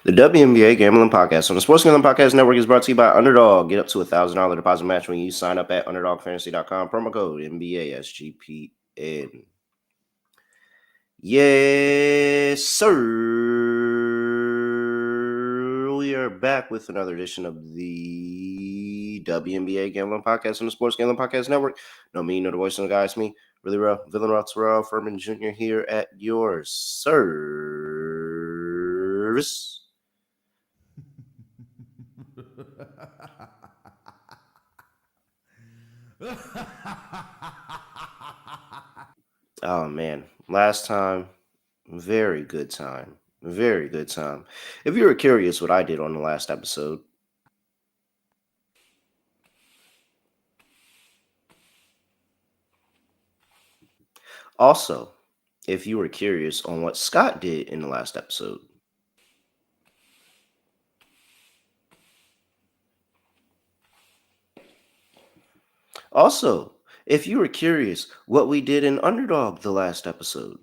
The WNBA Gambling Podcast on the Sports Gambling Podcast Network is brought to you by Underdog. Get up to $1,000 deposit match when you sign up at UnderdogFantasy.com. Promo code NBA SGPN. Yes, sir. We are back with another edition of the WNBA Gambling Podcast on the Sports Gambling Podcast Network. No me, no the voice, no the guy. It's me, really rough, villain rough, Terrell Furman Jr. here at your service. Oh man, last time, very good time. Very good time. If you were curious what I did on the last episode, also, if you were curious on what Scott did in the last episode, also, if you were curious what we did in Underdog the last episode,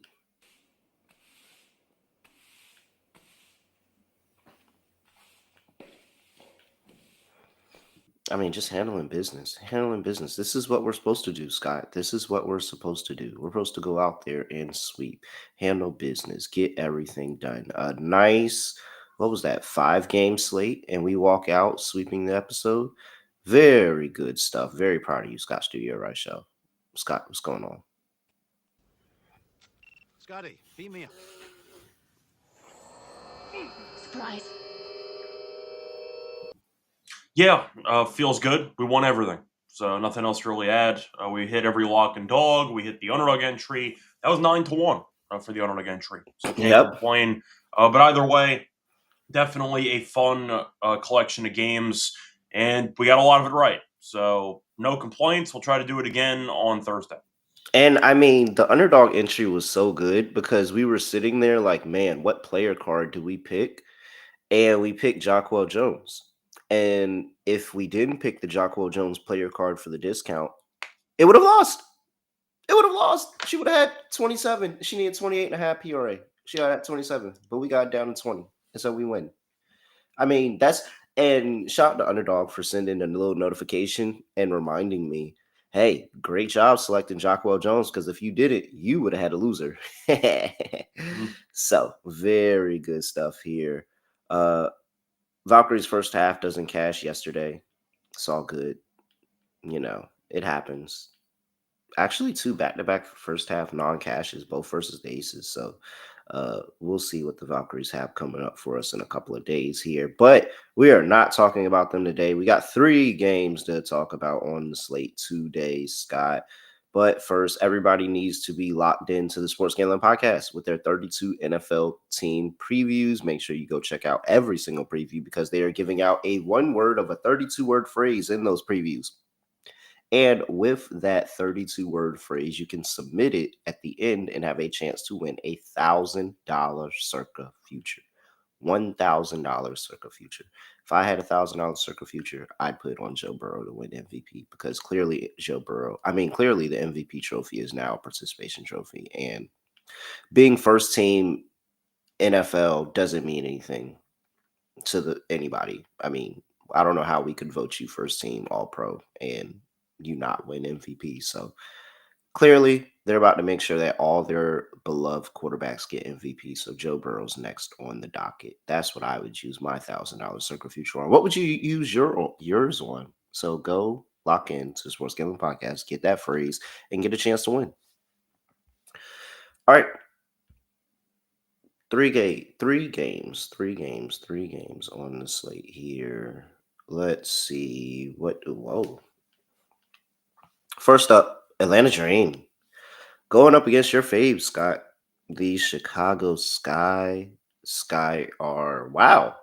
I mean, just handling business. Handling business. This is what we're supposed to do, Scott. This is what we're supposed to do. We're supposed to go out there and sweep, handle business, get everything done. A nice, what was that, 5-game slate, and we walk out sweeping the episode. Very good stuff. Very proud of you, Scott Studio Reichel. Scott, what's going on? Scotty, beat me up. Surprise. Yeah, feels good. We won everything. So nothing else to really add. We hit every lock and dog. We hit the underdog entry. That was 9-1 for the underdog entry. So can't complain. But either way, definitely a fun collection of games. And we got a lot of it right. So no complaints. We'll try to do it again on Thursday. And I mean, the underdog entry was so good because we were sitting there like, man, what player card do we pick? And we picked Jacquel Jones. And if we didn't pick the Jacquel Jones player card for the discount, it would have lost. It would have lost. She would have had 27. She needed 28.5 PRA. She had 27, but we got down to 20. And so we win. I mean, and shout out to Underdog for sending a little notification and reminding me, hey, great job selecting Jacquel Jones, because if you did it, you would have had a loser. So, very good stuff here. Valkyrie's first half doesn't cash yesterday. It's all good. You know, it happens. Actually, 2 back-to-back first half non-cashes, both versus the Aces. So we'll see what the Valkyries have coming up for us in a couple of days here. But we are not talking about them today. We got 3 games to talk about on the slate today, Scott. But first, everybody needs to be locked into the Sports Gambling Podcast with their 32 NFL team previews. Make sure you go check out every single preview because they are giving out a 1-word of a 32-word phrase in those previews. And with that 32-word phrase, you can submit it at the end and have a chance to win a $1,000 circa future. $1,000 circa future. If I had $1,000 circa future, I'd put it on Joe Burrow to win MVP because clearly clearly the MVP trophy is now a participation trophy. And being first team NFL doesn't mean anything to anybody. I mean, I don't know how we could vote you first team all pro and you not win MVP. So clearly they're about to make sure that all their beloved quarterbacks get MVP. So Joe Burrow's next on the docket. That's what I would use my $1,000 circle future on. What would you use yours on? So go lock in to Sports Gambling Podcast, get that phrase, and get a chance to win. All right. 3 games on the slate here. Let's see whoa. First up, Atlanta Dream. Going up against your fave, Scott. The Chicago Sky are wow.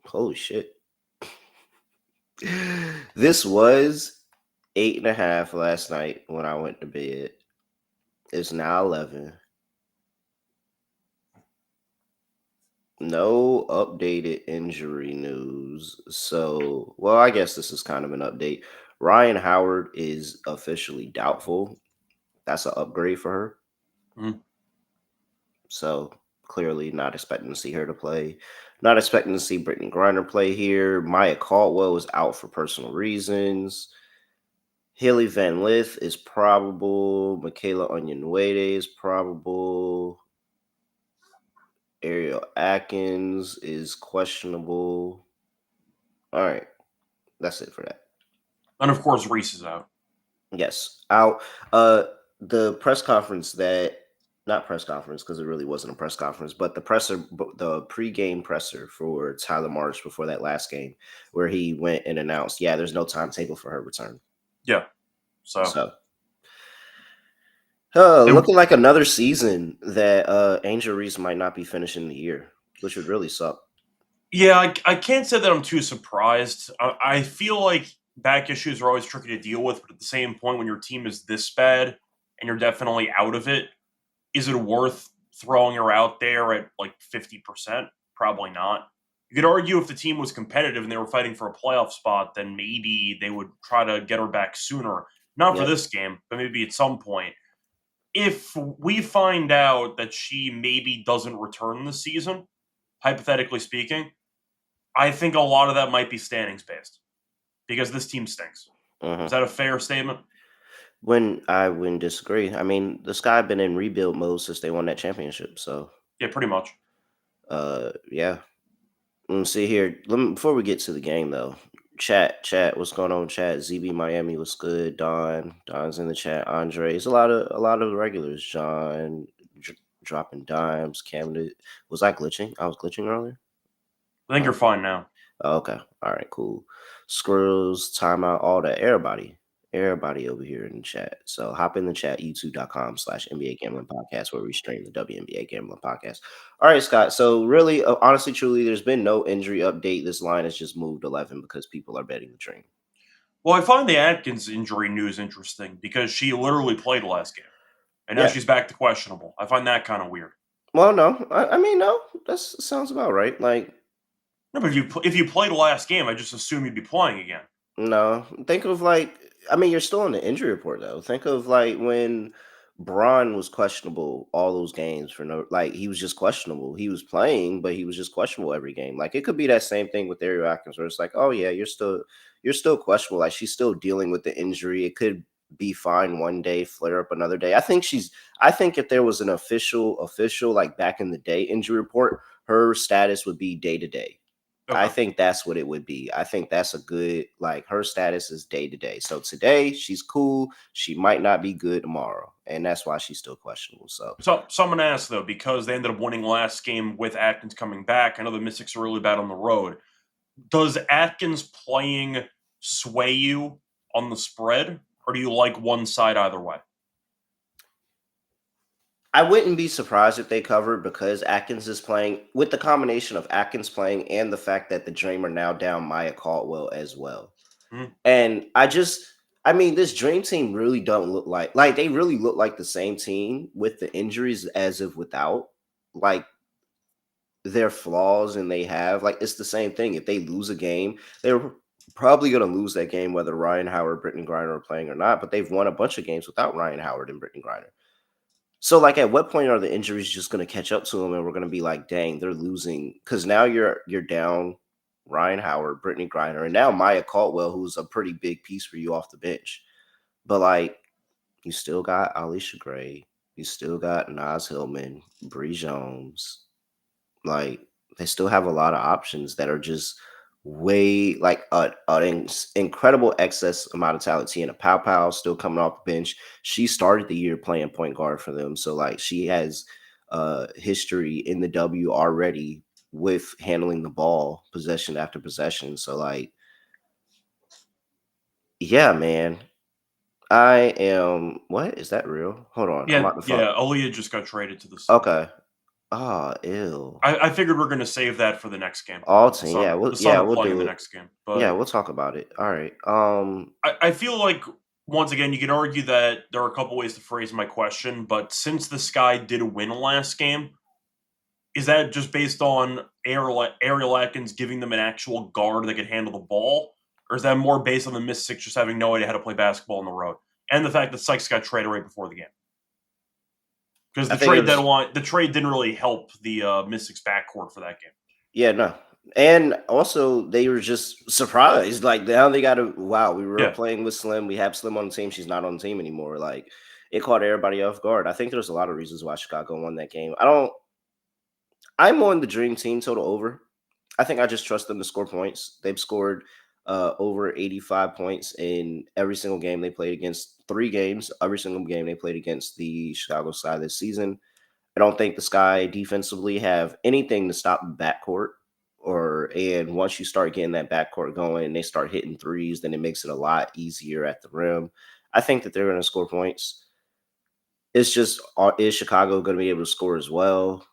Holy shit. This was 8.5 last night when I went to bed. It's now 11. No updated injury news. So, well, I guess this is kind of an update. Ryan Howard is officially doubtful. That's an upgrade for her. Mm. So Clearly not expecting to see her to play. Not expecting to see Brittany Griner play here. Maya Caldwell is out for personal reasons. Haley Van Lith is probable. Michaela Onyenwere is probable. Ariel Atkins is questionable. All right. That's it for that. And of course, Reese is out. Yes. Out. The press conference not press conference because it really wasn't a press conference, but the pregame presser for Tyler Marsh before that last game, where he went and announced, yeah, there's no timetable for her return. Yeah. So looking like another season that Angel Reese might not be finishing the year, which would really suck. Yeah, I can't say that I'm too surprised. I feel like back issues are always tricky to deal with, but at the same point, when your team is this bad and you're definitely out of it, is it worth throwing her out there at like 50%? Probably not. You could argue if the team was competitive and they were fighting for a playoff spot, then maybe they would try to get her back sooner. Not for Yep. this game, but maybe at some point. If we find out that she maybe doesn't return this season, hypothetically speaking, I think a lot of that might be standings based because this team stinks. Is that a fair statement? I wouldn't disagree. I mean, the Sky been in rebuild mode since they won that championship. So, Yeah, pretty much. yeah. Let me see here. Before we get to the game, though, chat, what's going on? Chat, ZB Miami, what's good? Don's in the chat. Andre's a lot of regulars. John dropping dimes. Camden, was I glitching? I was glitching earlier. I think you're fine now. Oh, okay. All right, cool. Squirrels, timeout, all that. Everybody over here in the chat. So hop in the chat, youtube.com/NBA Gambling Podcast, where we stream the WNBA Gambling Podcast. All right, Scott. So really, honestly, truly, there's been no injury update. This line has just moved 11 because people are betting the dream. Well, I find the Atkins injury news interesting because she literally played last game. And now Yeah. she's back to questionable. I find that kind of weird. Well, no. I mean, no. That sounds about right. Like, No, but if you played last game, I just assume you'd be playing again. no, think of I mean, you're still in the injury report though. Think of when Braun was questionable all those games for he was just questionable. He was playing, but he was just questionable every game. Like it could be that same thing with Ariel Atkins, where it's like, oh yeah, you're still questionable. Like she's still dealing with the injury. It could be fine one day, flare up another day. I think if there was an official like back in the day injury report, her status would be day to day. Okay. I think that's what it would be. I think that's a good, her status is day to day. So today she's cool. She might not be good tomorrow. And that's why she's still questionable. So someone asked though, because they ended up winning last game with Atkins coming back. I know the Mystics are really bad on the road. Does Atkins playing sway you on the spread, or do you like one side either way? I wouldn't be surprised if they covered because Atkins is playing with the combination of Atkins playing and the fact that the Dream are now down Maya Caldwell as well. Mm-hmm. And I mean, this Dream team really don't look like they really look like the same team with the injuries as if without. Like their flaws and they have it's the same thing. If they lose a game, they're probably going to lose that game whether Ryan Howard, Brittany Griner are playing or not. But they've won a bunch of games without Ryan Howard and Brittany Griner. So at what point are the injuries just going to catch up to them and we're going to be like, dang, they're losing? Because now you're down Ryan Howard, Brittany Griner, and now Maya Caldwell, who's a pretty big piece for you off the bench. But you still got Alicia Gray, you still got Naz Hillman, Bree Jones. They still have a lot of options that are just way an incredible excess amount of talent. Tiana Pow still coming off the bench. She started the year playing point guard for them, so she has history in the W already with handling the ball possession after possession. So yeah, man. I am. What is that real? Hold on, I'm Yeah, about to fuck. yeah. Aaliyah just got traded to the Suns. Okay. Ah, ew. I figured we're going to save that for the next game. All The team, Sun, yeah, the Sun are we'll playing in do the it. next game, but Yeah, we'll talk about it. All right. I feel like once again you could argue that there are a couple ways to phrase my question, but since the Sky did win last game, is that just based on Ariel Atkins giving them an actual guard that could handle the ball, or is that more based on the Mystics just having no idea how to play basketball on the road, and the fact that Sykes got traded right before the game? because the trade didn't really help the Mystics backcourt for that game. Yeah, no. And also, they were just surprised. Like, now they got to, wow, we were playing with Slim. We have Slim on the team. She's not on the team anymore. Like, it caught everybody off guard. I think there's a lot of reasons why Chicago won that game. I'm on the Dream Team total over. I think I just trust them to score points. They've scored over 85 points in every single game they played against 3 games. Every single game they played against the Chicago side this season. I don't think the Sky defensively have anything to stop the backcourt. And once you start getting that backcourt going and they start hitting threes, then it makes it a lot easier at the rim. I think that they're going to score points. It's just, is Chicago going to be able to score as well?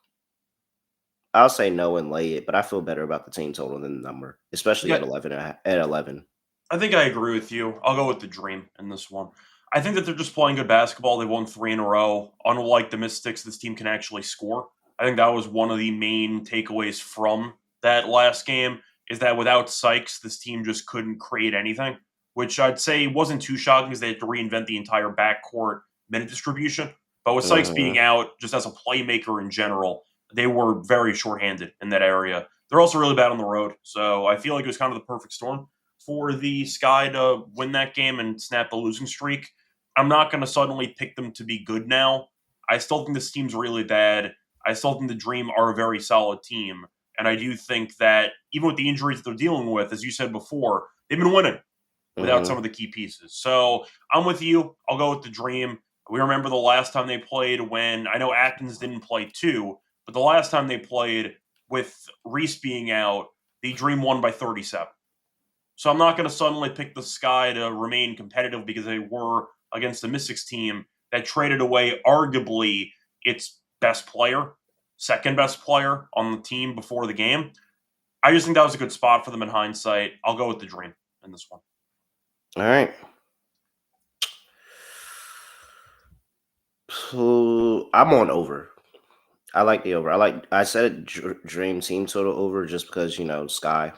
I'll say no and lay it, but I feel better about the team total than the number, especially at 11. I think I agree with you. I'll go with the Dream in this one. I think that they're just playing good basketball. They won 3 in a row. Unlike the Mystics, this team can actually score. I think that was one of the main takeaways from that last game, is that without Sykes, this team just couldn't create anything, which I'd say wasn't too shocking because they had to reinvent the entire backcourt minute distribution. But with Sykes being out, just as a playmaker in general, they were very shorthanded in that area. They're also really bad on the road. So I feel like it was kind of the perfect storm for the Sky to win that game and snap the losing streak. I'm not going to suddenly pick them to be good now. I still think this team's really bad. I still think the Dream are a very solid team. And I do think that even with the injuries that they're dealing with, as you said before, they've been winning without some of the key pieces. So I'm with you. I'll go with the Dream. We remember the last time they played when, I know Atkins didn't play too, but the last time they played with Reese being out, the Dream won by 37. So I'm not going to suddenly pick the Sky to remain competitive because they were against the Mystics team that traded away arguably its best player, second best player on the team before the game. I just think that was a good spot for them in hindsight. I'll go with the Dream in this one. All right. So I'm on over. I like the over. I said Dream Team total over just because, Sky,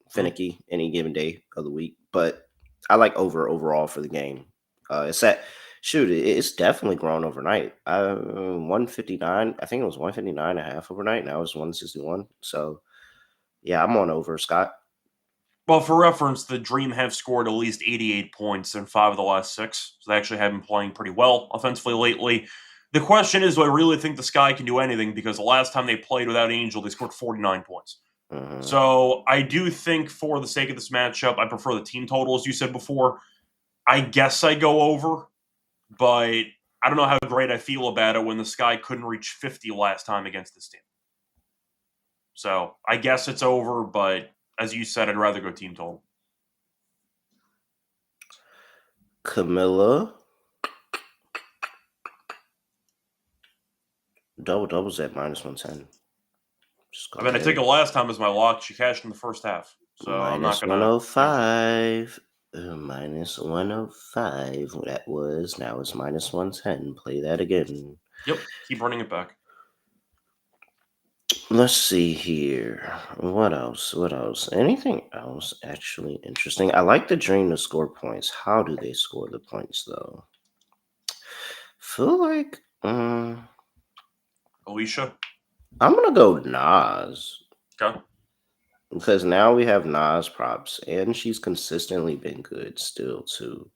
finicky any given day of the week. But I like over overall for the game. It's definitely grown overnight. 159, I think it was 159.5 overnight. Now it's 161. So, yeah, I'm on over, Scott. Well, for reference, the Dream have scored at least 88 points in 5 of the last 6. So they actually have been playing pretty well offensively lately. The question is, do I really think the Sky can do anything? Because the last time they played without Angel, they scored 49 points. So I do think for the sake of this matchup, I prefer the team total, as you said before. I guess I go over, but I don't know how great I feel about it when the Sky couldn't reach 50 last time against this team. So I guess it's over, but as you said, I'd rather go team total. Camilla. Doubles at -110. I mean, I think the last time was my lock. She cashed in the first half. So I'm not going to. -105. -105. That was. Now it's -110. Play that again. Yep. Keep running it back. Let's see here. What else? Anything else actually interesting? I like the Dream to score points. How do they score the points, though? Feel like... Alicia? I'm going to go Nas. Okay. Because now we have Nas props, and she's consistently been good still, too.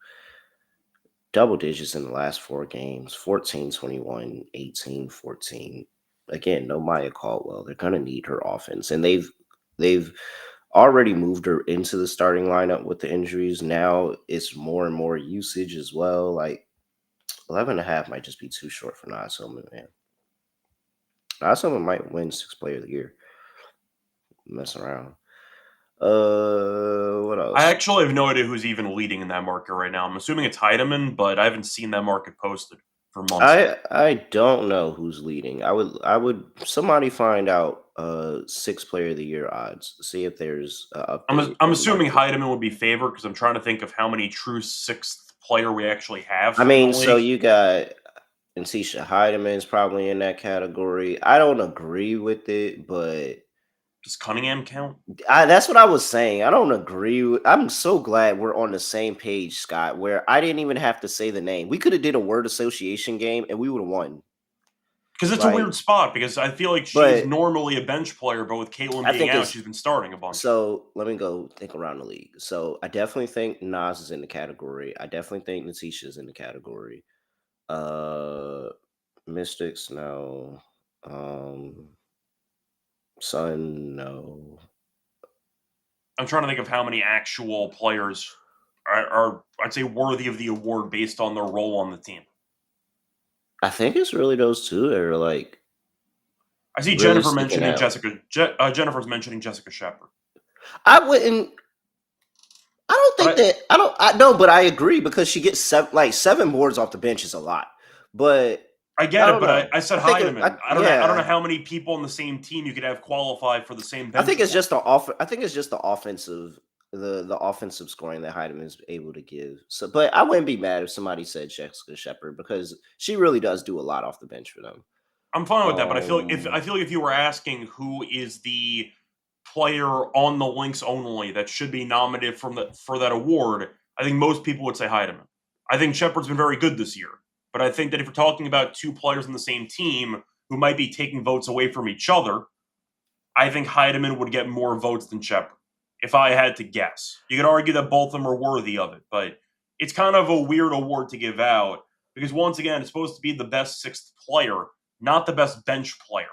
Double digits in the last 4 games. 14, 21, 18, 14. Again, no Maya Caldwell. They're going to need her offense. And they've already moved her into the starting lineup with the injuries. Now it's more and more usage as well. Like 11.5 might just be too short for Nas Hillman, man. Nas Hillman might win 6th player of the year. Mess around. What else? I actually have no idea who's even leading in that market right now. I'm assuming it's Heidemann, but I haven't seen that market posted for months. I don't know who's leading. I would somebody find out 6th player of the year odds. See if there's I'm assuming Heidemann would be favored because I'm trying to think of how many true 6th player we actually have. I mean, so you got Antisha Heidemann's probably in that category. I don't agree with it, but does Cunningham count? That's what I was saying. I don't agree. I'm so glad we're on the same page, Scott, where I didn't even have to say the name. We could have did a word association game and we would have won. Because it's a weird spot, because I feel like she's normally a bench player, but with Caitlin being out, she's been starting a bunch. So let me go think around the league. So I definitely think Nas is in the category. I definitely think Natisha's in the category. Mystics, no. Sun, no. I'm trying to think of how many actual players are I'd say worthy of the award based on their role on the team. I think it's really those two that are like. I see Jennifer mentioning Jessica. Jennifer's mentioning Jessica Shepard. I wouldn't. I don't think that. I know, but I agree because she gets 7 boards off the bench is a lot. But I get it, but I said Heidemann. I don't know how many people on the same team you could have qualify for the same bench. I think it's just the offensive. The offensive scoring that Heidemann is able to give. So, but I wouldn't be mad if somebody said Jessica Shepard because she really does do a lot off the bench for them. I'm fine with that, but I feel like if you were asking who is the player on the Lynx only that should be nominated for that award, I think most people would say Heidemann. I think Shepard's been very good this year, but I think that if you're talking about two players on the same team who might be taking votes away from each other, I think Heidemann would get more votes than Shepard, if I had to guess. You could argue that both of them are worthy of it, but it's kind of a weird award to give out because, once again, it's supposed to be the best sixth player, not the best bench player.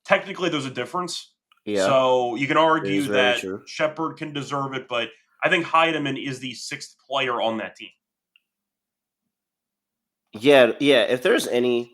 Technically, there's a difference. Yeah. So you can argue that Shepard can deserve it, but I think Heidemann is the sixth player on that team. Yeah. If there's any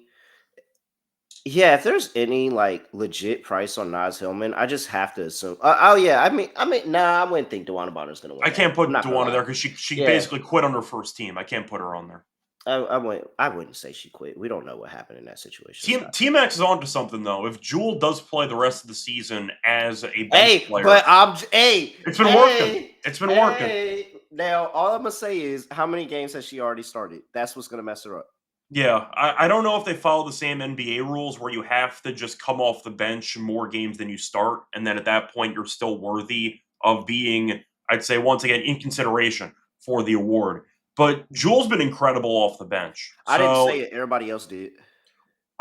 like legit price on Naz Hillman, I just have to assume. I wouldn't think DeWanna Bonner's going to win. I can't put DeWanna there because she basically quit on her first team. I can't put her on there. I wouldn't say she quit. We don't know what happened in that situation. T-Max is onto something though. If Jewel does play the rest of the season as a bench player, it's been working. It's been working. Now all I'm gonna say is, how many games has she already started? That's what's gonna mess her up. Yeah, I don't know if they follow the same NBA rules where you have to just come off the bench more games than you start, and then at that point you're still worthy of being, I'd say, once again, in consideration for the award. But Jewel's been incredible off the bench. I didn't say it. Everybody else did.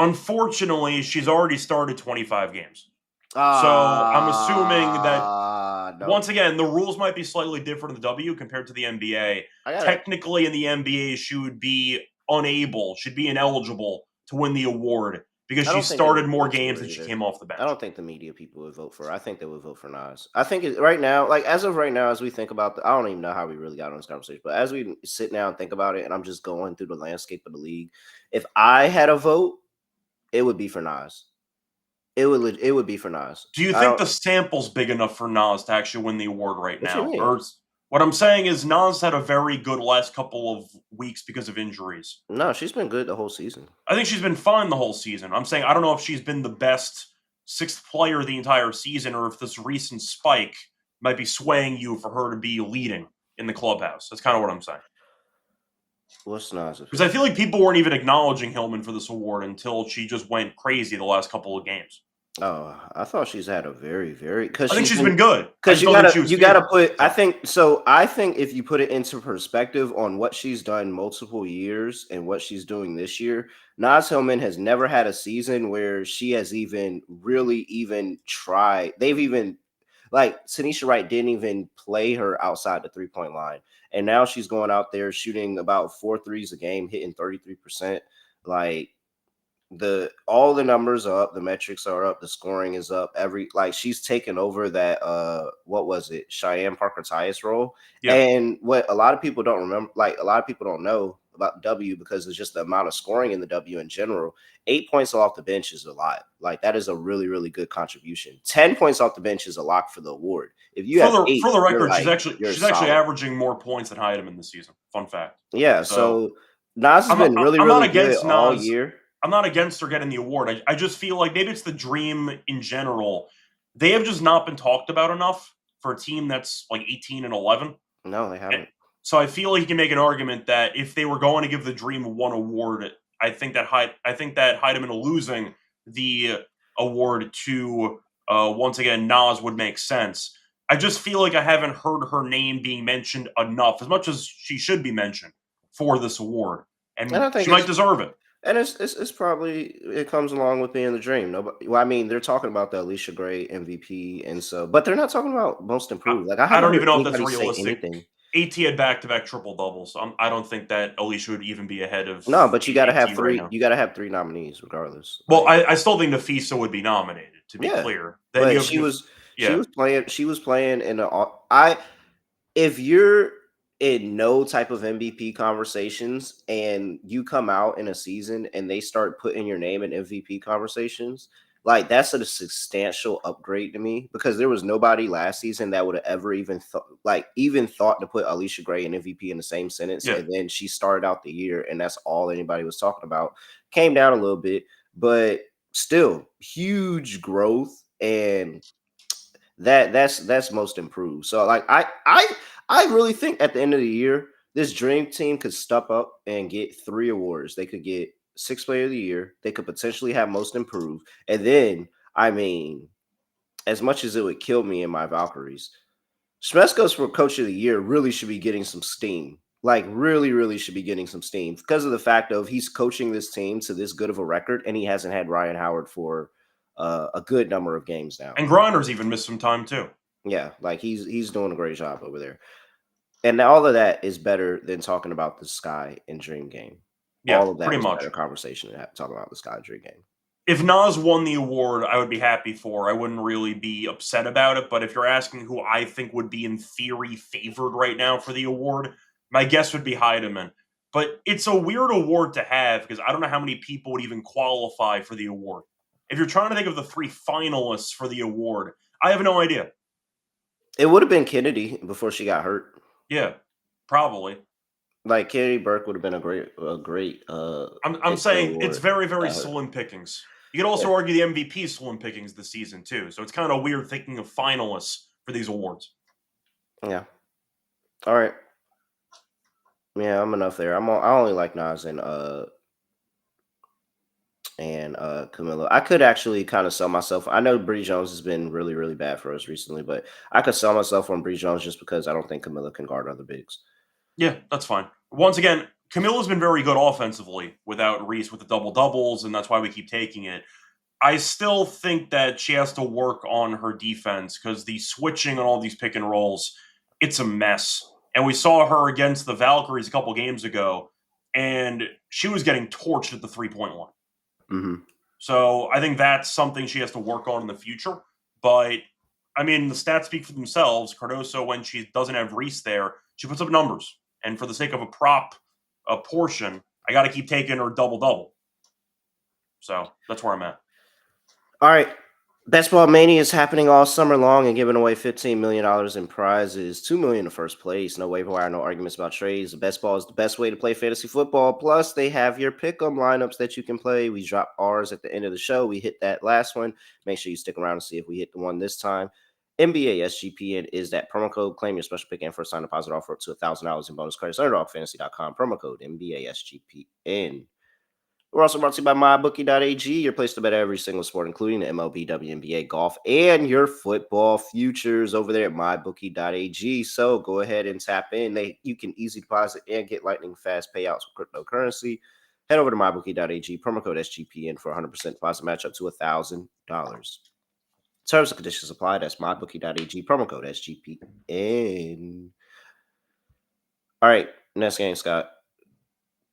Unfortunately, she's already started 25 games. So I'm assuming that, once again, the rules might be slightly different in the W compared to the NBA. Technically, in the NBA, she would be should be ineligible to win the award because she started more games than she came off the bench. I don't think the media people would vote for her. I think they would vote for Nas. I think right now, like as of right now, as we think about I don't even know how we really got on this conversation, but as we sit now and think about it, and I'm just going through the landscape of the league, if I had a vote, it would be for Nas. It would be for Nas. Do you think the sample's big enough for Nas to actually win the award right now? Or what I'm saying is Nas had a very good last couple of weeks because of injuries. No, she's been good the whole season. I think she's been fine the whole season. I'm saying I don't know if she's been the best sixth player the entire season or if this recent spike might be swaying you for her to be leading in the clubhouse. That's kind of what I'm saying. What's Nas? Because I feel like people weren't even acknowledging Hillman for this award until she just went crazy the last couple of games. Oh, I thought she's had a very, very. I think she's been good. Because you gotta put. I think if you put it into perspective on what she's done multiple years and what she's doing this year, Naz Hillman has never had a season where she has even really even tried. They've even Tanisha Wright didn't even play her outside the 3-point line, and now she's going out there shooting about 4 threes a game, hitting 33%. All the numbers are up, the metrics are up, the scoring is up. She's taken over that what was it, Cheyenne Parker-Tyus role. Yeah. And what a lot of people don't remember, a lot of people don't know about the W because it's just the amount of scoring in the W in general. 8 points off the bench is a lot. That is a really, really good contribution. 10 points off the bench is a lock for the award. If you have for the record, she's actually averaging more points than Heidemann this season. Fun fact. Yeah, so Nas has been really, really good all year. I'm not against her getting the award. I just feel like maybe it's the dream in general. They have just not been talked about enough for a team that's 18-11. No, they haven't. So I feel like you can make an argument that if they were going to give the Dream one award, I think that Heidemann losing the award to once again Nas would make sense. I just feel like I haven't heard her name being mentioned enough, as much as she should be mentioned for this award, and she might deserve it. And it's probably it comes along with being the dream. Nobody, well, I mean, they're talking about the Alicia Gray MVP, and so, but they're not talking about most improved. Like I I haven't don't heard even know if that's anybody say realistic. anything. AT had back-to-back triple doubles. I don't think that Alicia would even be ahead of No, but you got to have AT right three. now. You got to have three nominees, regardless. Well, Like, I still think Nafisa would be nominated. To be yeah, clear, then you but have she yeah. was playing. She was playing in a. I if you're in no type of MVP conversations and you come out in a season and they start putting your name in MVP conversations, like that's a substantial upgrade to me because there was nobody last season that would have ever even thought to put Alicia Gray and MVP in the same sentence. Yeah. And then she started out the year and that's all anybody was talking about. Came down a little bit, but still huge growth and that's most improved. So like I really think at the end of the year, this dream team could step up and get 3 awards. They could get sixth player of the year. They could potentially have most improved. And then, I mean, as much as it would kill me in my Valkyries, Smeskos for coach of the year really should be getting some steam. Like really, really should be getting some steam because of the fact of he's coaching this team to this good of a record, and he hasn't had Ryan Howard for a good number of games now. And Grinders even missed some time too. Yeah, like he's doing a great job over there. And all of that is better than talking about the Sky and Dream Game. Yeah, All of that pretty is much. better conversation than talking about the Sky and Dream Game. If Nas won the award, I would be happy for. I wouldn't really be upset about it. But if you're asking who I think would be in theory favored right now for the award, my guess would be Heidemann. But it's a weird award to have because I don't know how many people would even qualify for the award. If you're trying to think of the 3 finalists for the award, I have no idea. It would have been Kennedy before she got hurt. Yeah, probably. Like Kennedy Burke would have been a great I'm pick for the saying it's award. very, very Got hurt. slim pickings. You could also Yeah. argue the MVP is slim pickings this season too. So it's kind of weird thinking of finalists for these awards. Yeah. All right. Yeah, I'm enough there. I only like Nas and Camilla. I could actually kind of sell myself. I know Bree Jones has been really, really bad for us recently, but I could sell myself on Bree Jones just because I don't think Camilla can guard other bigs. Yeah, that's fine. Once again, Camilla's been very good offensively without Reese with the double doubles, and that's why we keep taking it. I still think that she has to work on her defense because the switching on all these pick and rolls, it's a mess. And we saw her against the Valkyries a couple games ago, and she was getting torched at the 3-point line. Mm-hmm. So I think that's something she has to work on in the future. But I mean, the stats speak for themselves. Cardoso, when she doesn't have Reese there, she puts up numbers. And for the sake of a portion, I got to keep taking her double double. So that's where I'm at. All right. Best Ball Mania is happening all summer long and giving away $15 million in prizes, $2 million in first place. No waiver wire, no arguments about trades. The best ball is the best way to play fantasy football. Plus, they have your pick'em lineups that you can play. We drop ours at the end of the show. We hit that last one. Make sure you stick around to see if we hit the one this time. NBA SGPN is that promo code. Claim your special pick and first time deposit offer up to $1,000 in bonus credits. UnderdogFantasy.com promo code NBA SGPN. We're also brought to you by MyBookie.ag, your place to bet every single sport, including the MLB, WNBA, golf, and your football futures over there at MyBookie.ag. So go ahead and tap in. You can easy deposit and get lightning fast payouts with cryptocurrency. Head over to MyBookie.ag, promo code SGPN for 100% deposit match up to $1,000. Terms and conditions apply. That's MyBookie.ag, promo code SGPN. All right, next game, Scott.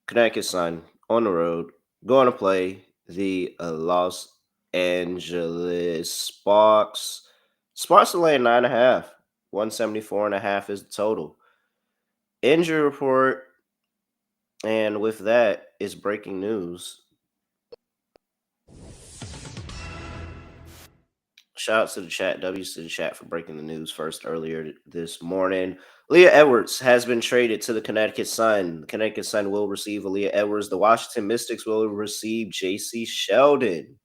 Connecticut Sun on the road going to play the Los Angeles Sparks. Sparks are laying 9.5. 174.5 is the total. Injury report. And with that is breaking news. Shout out to the chat, W's to the chat for breaking the news first earlier this morning. Leah Edwards has been traded to the Connecticut Sun. The Connecticut Sun will receive Leah Edwards. The Washington Mystics will receive J.C. Sheldon.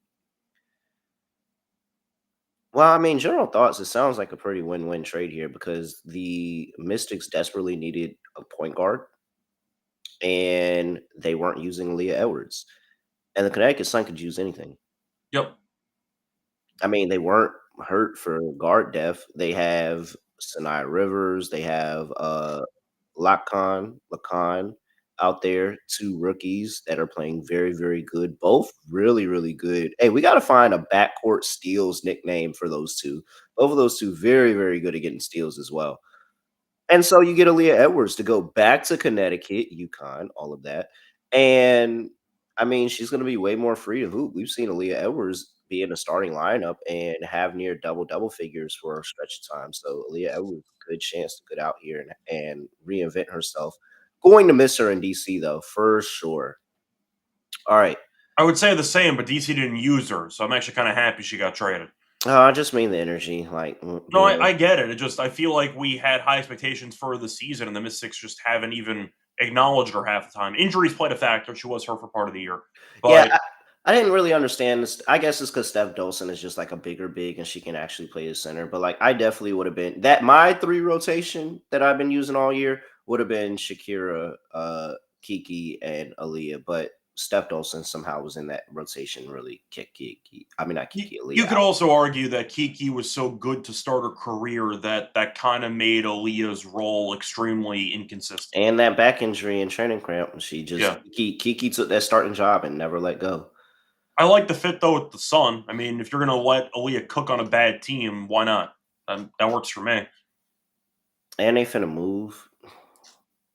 Well, I mean, general thoughts, it sounds like a pretty win-win trade here because the Mystics desperately needed a point guard and they weren't using Leah Edwards. And the Connecticut Sun could use anything. Yep. I mean, they weren't hurt for guard depth. They have Sinai Rivers. They have Lacan. out there, 2 rookies that are playing very, very good, both really, really good. Hey, we gotta find a backcourt steals nickname for those 2. Both of those 2 very, very good at getting steals as well. And so you get Aaliyah Edwards to go back to Connecticut, UConn, all of that. And I mean, she's going to be way more free to hoop. We've seen Aaliyah Edwards be in a starting lineup and have near double figures for a stretch of time. So Aaliyah Edwards, good chance to get out here and reinvent herself. Going to miss her in DC though, for sure. All right. I would say the same, but DC didn't use her, so I'm actually kind of happy she got traded. I just mean the energy. Like, No, I get it. It just I feel like we had high expectations for the season, and the Mystics just haven't even acknowledged her half the time. Injuries played a factor. She was hurt for part of the year, yeah, but I didn't really understand this. I guess it's because Steph Dolson is just like a bigger big and she can actually play as center. But like, I definitely would have been that my 3 rotation that I've been using all year would have been Shakira, Kiki, and Aaliyah. But Steph Dolson somehow was in that rotation, really kicked Kiki. I mean, not Kiki, you Aaliyah could out. also argue that Kiki was so good to start her career that kind of made Aaliyah's role extremely inconsistent. And that back injury and training cramp, she just Yeah. Kiki took that starting job and never let go. I like the fit though with the Sun. I mean, if you're going to let Aaliyah cook on a bad team, why not? That works for me. And they finna move.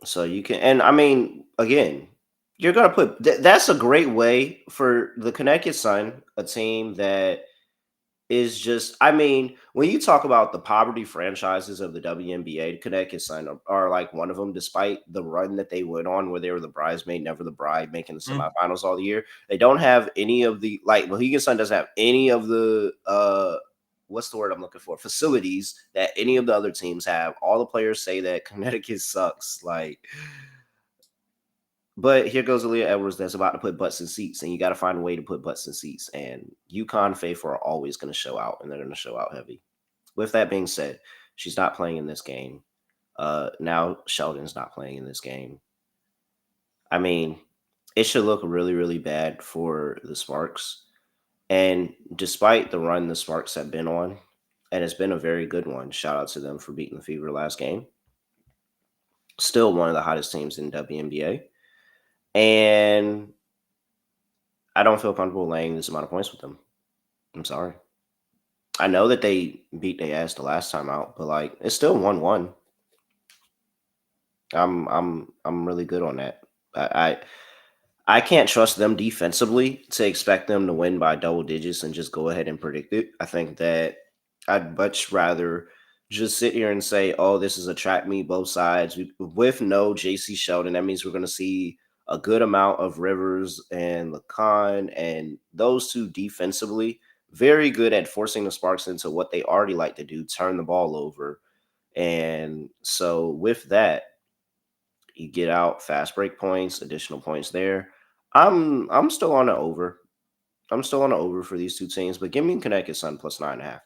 So you can, and I mean, again, you're gonna put that's a great way for the Connecticut Sun, a team that is just, I mean, when you talk about the poverty franchises of the WNBA, Connecticut Sun are like one of them, despite the run that they went on where they were the bridesmaid, never the bride, making the Mm. semifinals all the year. They don't have any of the, like, Mohegan Sun doesn't have any of the what's the word I'm looking for? Facilities that any of the other teams have. All the players say that Connecticut sucks. Like, but here goes Aaliyah Edwards that's about to put butts in seats, and you got to find a way to put butts in seats. And UConn faithful are always going to show out, and they're going to show out heavy. With that being said, she's not playing in this game. Now Sheldon's not playing in this game. I mean, it should look really, really bad for the Sparks. And despite the run the Sparks have been on, and it's been a very good one, shout out to them for beating the Fever last game. Still one of the hottest teams in WNBA. And I don't feel comfortable laying this amount of points with them. I'm sorry. I know that they beat their ass the last time out, but like it's still 1-1. I'm really good on that. I can't trust them defensively to expect them to win by double digits and just go ahead and predict it. I think that I'd much rather just sit here and say, "Oh, this is a trap meet both sides." With no JC Sheldon, that means we're going to see a good amount of Rivers and Lacan, and those two defensively very good at forcing the Sparks into what they already like to do, turn the ball over. And so with that, you get out fast break points, additional points there. I'm still on the over. I'm still on the over for these two teams, but give me Connecticut Sun plus 9.5.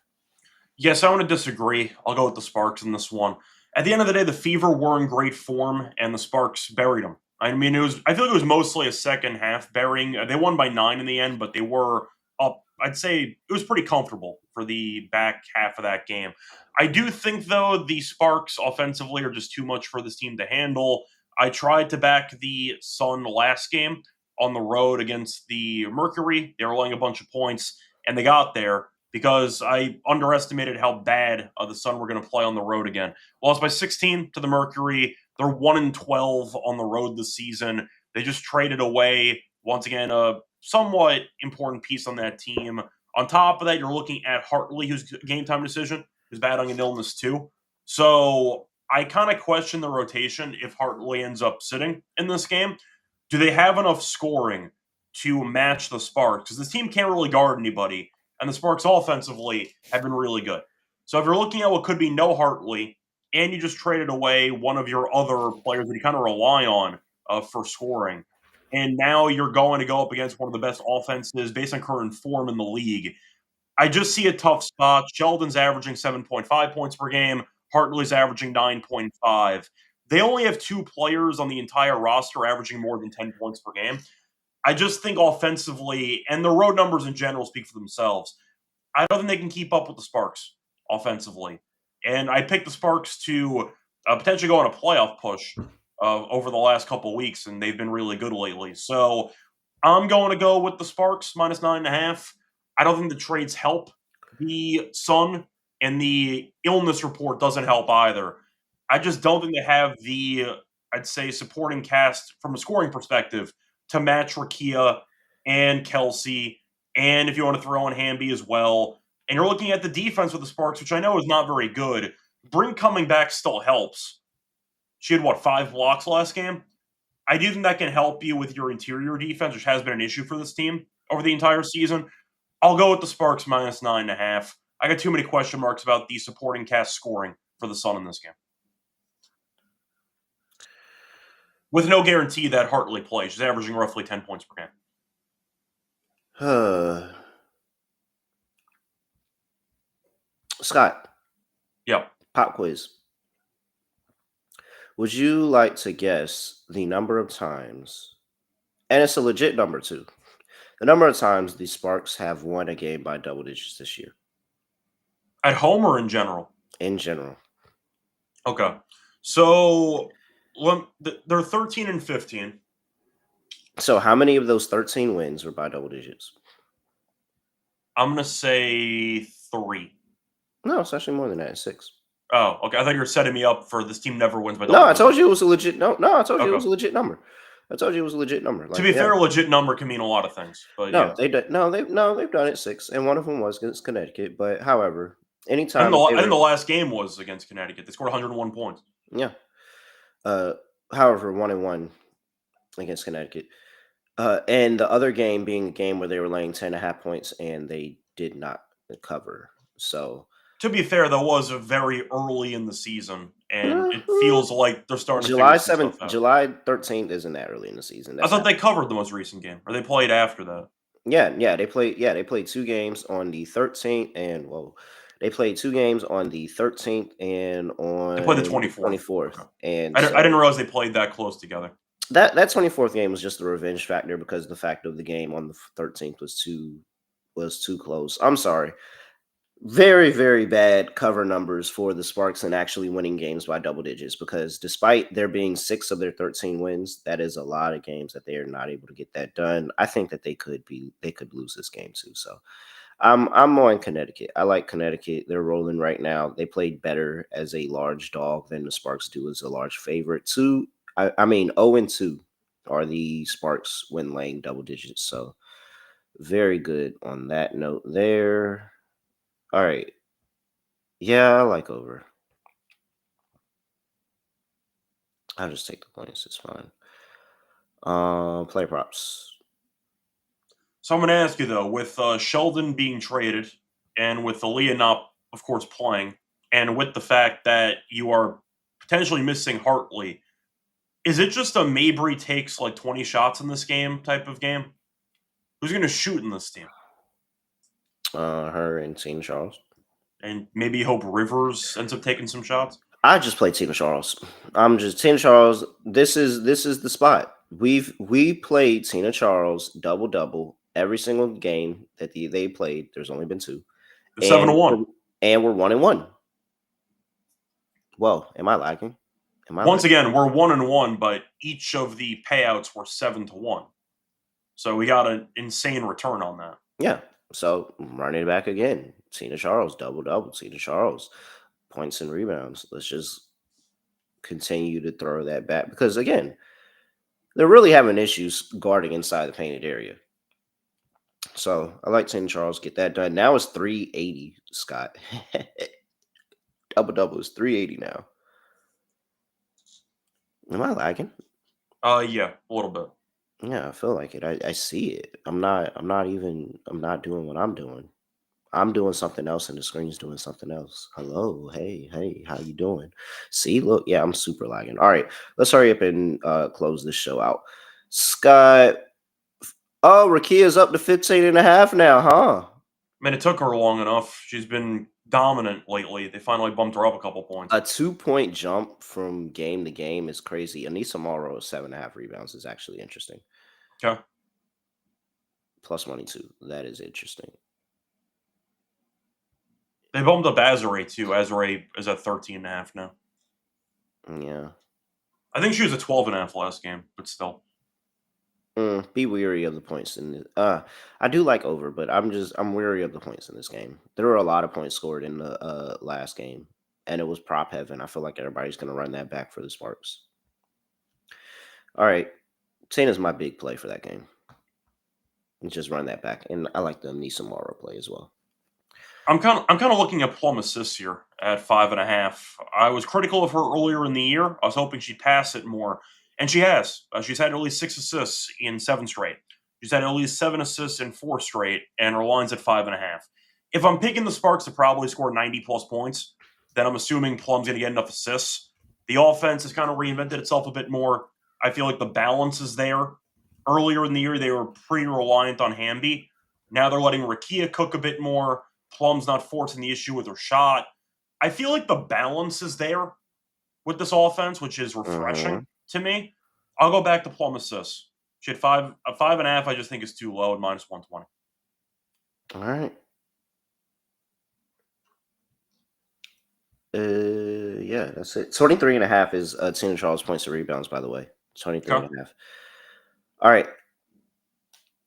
Yes, I want to disagree. I'll go with the Sparks in this one. At the end of the day, the Fever were in great form, and the Sparks buried them. I mean, it was. I feel like it was mostly a second half burying. They won by 9 in the end, but they were up. I'd say it was pretty comfortable for the back half of that game. I do think, though, the Sparks offensively are just too much for this team to handle. I tried to back the Sun last game on the road against the Mercury. They were laying a bunch of points, and they got there because I underestimated how bad the Sun were going to play on the road again. Lost by 16 to the Mercury. They're 1-12 on the road this season. They just traded away, once again, a somewhat important piece on that team. On top of that, you're looking at Hartley, who's a game time decision, who's battling an illness too. So I kind of question the rotation if Hartley ends up sitting in this game. Do they have enough scoring to match the Sparks? Because this team can't really guard anybody, and the Sparks offensively have been really good. So if you're looking at what could be no Hartley, and you just traded away one of your other players that you kind of rely on for scoring, and now you're going to go up against one of the best offenses based on current form in the league, I just see a tough spot. Sheldon's averaging 7.5 points per game. Hartley's averaging 9.5. They only have 2 players on the entire roster averaging more than 10 points per game. I just think offensively, and the road numbers in general speak for themselves, I don't think they can keep up with the Sparks offensively. And I picked the Sparks to potentially go on a playoff push over the last couple weeks, and they've been really good lately. So I'm going to go with the Sparks minus 9.5. I don't think the trades help the Sun, and the illness report doesn't help either. I just don't think they have the, I'd say, supporting cast from a scoring perspective to match Rakia and Kelsey, and if you want to throw in Hamby as well. And you're looking at the defense with the Sparks, which I know is not very good. Brink coming back still helps. She had, 5 blocks last game? I do think that can help you with your interior defense, which has been an issue for this team over the entire season. I'll go with the Sparks minus 9.5. I got too many question marks about the supporting cast scoring for the Sun in this game. With no guarantee that Hartley plays. She's averaging roughly 10 points per game. Scott. Yep. Pop quiz. Would you like to guess the number of times, and it's a legit number too, the number of times the Sparks have won a game by double digits this year? At home or in general? In general. Okay. So they're 13 and 15. So how many of those 13 wins were by double digits? I'm going to say 3. No, it's actually more than that. It's 6. Oh, okay. I thought you were setting me up for this team never wins by double digits. No, I told you it was a legit. No, I told you it was a legit number. I told you it was a legit number. Like, to be fair, a legit number can mean a lot of things. But no, they've done it 6, and one of them was against Connecticut. But however, anytime I think the last game was against Connecticut. They scored 101 points. Yeah. However, 1-1 against Connecticut. And the other game being a game where they were laying 10.5 points and they did not cover. So, to be fair, that was very early in the season, and it feels like they're starting July to figure 7th, July 13th isn't that early in the season. I thought they covered the most recent game, or they played after that. Yeah, they played 2 games on the 13th, and they played 2 games on the 13th and on they played the 24th. Okay. And I didn't realize they played that close together. That 24th game was just the revenge factor because the fact of the game on the 13th was too close. I'm sorry. Very, very bad cover numbers for the Sparks and actually winning games by double digits, because despite there being 6 of their 13 wins, that is a lot of games that they are not able to get that done. I think that they could lose this game too. So I'm more in Connecticut. I like Connecticut. They're rolling right now. They played better as a large dog than the Sparks do as a large favorite. 0-2 are the Sparks when laying double digits. So very good on that note there. All right. Yeah, I like over. I'll just take the points. It's fine. Play props. So I'm going to ask you, though, with Sheldon being traded and with Aaliyah not, of course, playing, and with the fact that you are potentially missing Hartley, is it just a Mabry takes like 20 shots in this game type of game? Who's going to shoot in this team? Her and Tina Charles. And maybe Hope Rivers ends up taking some shots? I just play Tina Charles. Tina Charles. This is the spot. We played Tina Charles double every single game that they played. There's only been 2. 7-1. And we're 1-1. Well, am I lagging? Once again, we're 1-1, but each of the payouts were 7-1. So we got an insane return on that. Yeah. So running it back again. Tina Charles, double. Tina Charles, points and rebounds. Let's just continue to throw that back, because again, they're really having issues guarding inside the painted area. So I like Tina Charles, get that done. Now it's 380, Scott. Double is 380 now. Am I lagging? Yeah, a little bit. Yeah, I feel like it. I see it. I'm not doing what I'm doing. I'm doing something else and the screen's doing something else. Hello, hey, how you doing? See, look, yeah, I'm super lagging. All right, let's hurry up and close this show out. Scott, Rakia's up to 15.5 now, huh? I mean, it took her long enough. She's been dominant lately. They finally bumped her up a couple points. A 2-point jump from game to game is crazy. Anissa Morrow, 7.5 rebounds is actually interesting. Okay. Plus money too. That is interesting. They bumped up Azare too. Azare is at 13.5 now. Yeah. I think she was a 12.5 last game, but still. Be weary of the points in I do like over, but I'm weary of the points in this game. There were a lot of points scored in the last game, and it was prop heaven. I feel like everybody's gonna run that back for the Sparks. All right, Tina's my big play for that game. Just run that back, and I like the Nisa Morrow play as well. I'm kind of looking at Plum assists here at 5.5. I was critical of her earlier in the year. I was hoping she'd pass it more, and she has. She's had at least 6 assists in 7 straight. She's had at least 7 assists in 4 straight, and her line's at 5.5. If I'm picking the Sparks to probably score 90 plus points, then I'm assuming Plum's going to get enough assists. The offense has kind of reinvented itself a bit more. I feel like the balance is there. Earlier in the year, they were pretty reliant on Hamby. Now they're letting Rakia cook a bit more. Plum's not forcing the issue with her shot. I feel like the balance is there with this offense, which is refreshing to me. I'll go back to Plum assists. She had 5.5. I just think is too low at -120. All right. Yeah, that's it. 23.5 is Tina Charles points to rebounds, by the way. 23.5. All right.